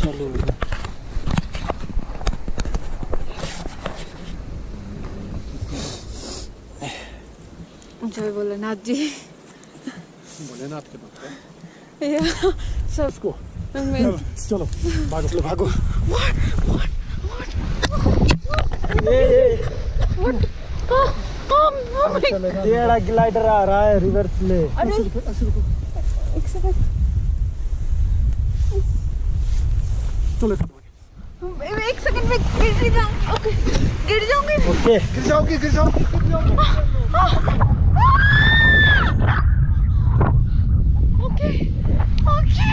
चलो जय भोलेनाथ जी। भोलेनाथ के भक्त सब इसको चलो भागो चलो भागो। ये ग्लाइडर आ रहा है रिवर्स ले। एक सेकंड चलो एक सेकंड में गिर जाऊंगी। ओके गिर जाऊंगी। ओके गिर जाओगी। ओके ओके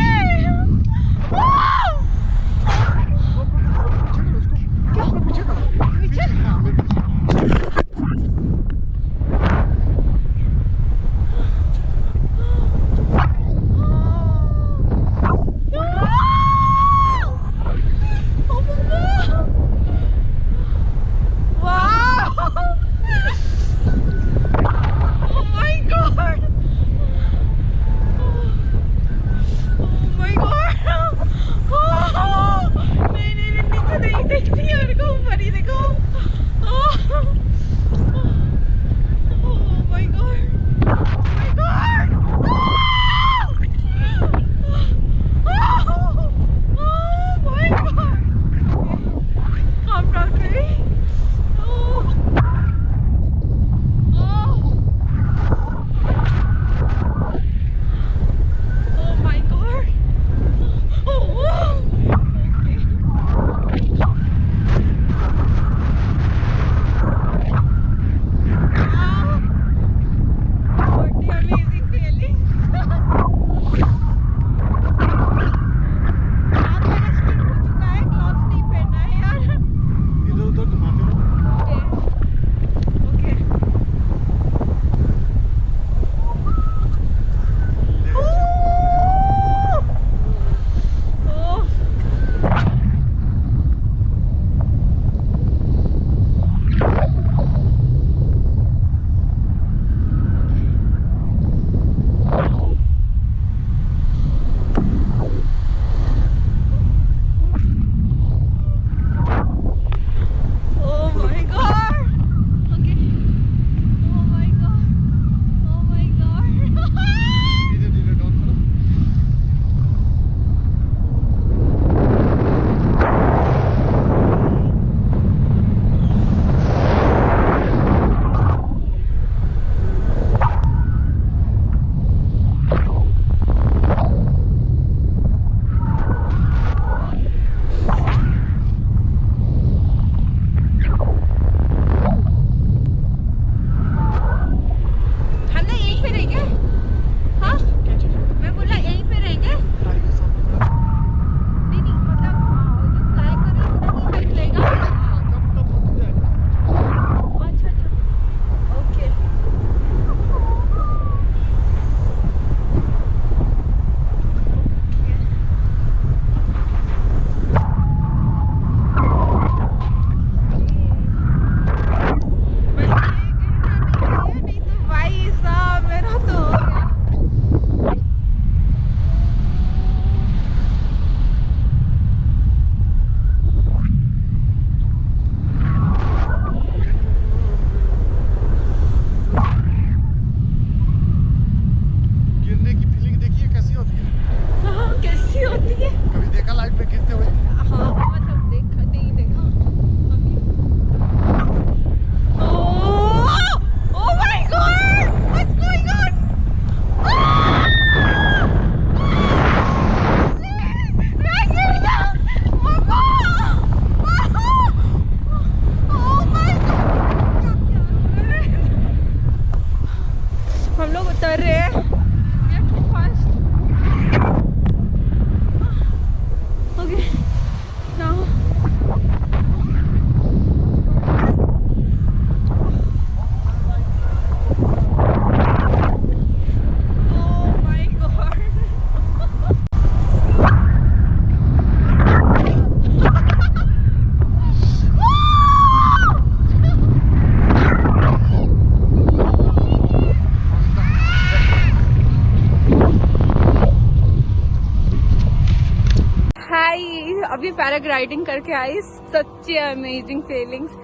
भाई अभी पैराग्लाइडिंग करके आई, सच्ची अमेजिंग फीलिंग्स।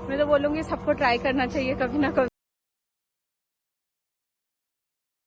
मैं तो बोलूंगी सबको ट्राई करना चाहिए कभी ना कभी।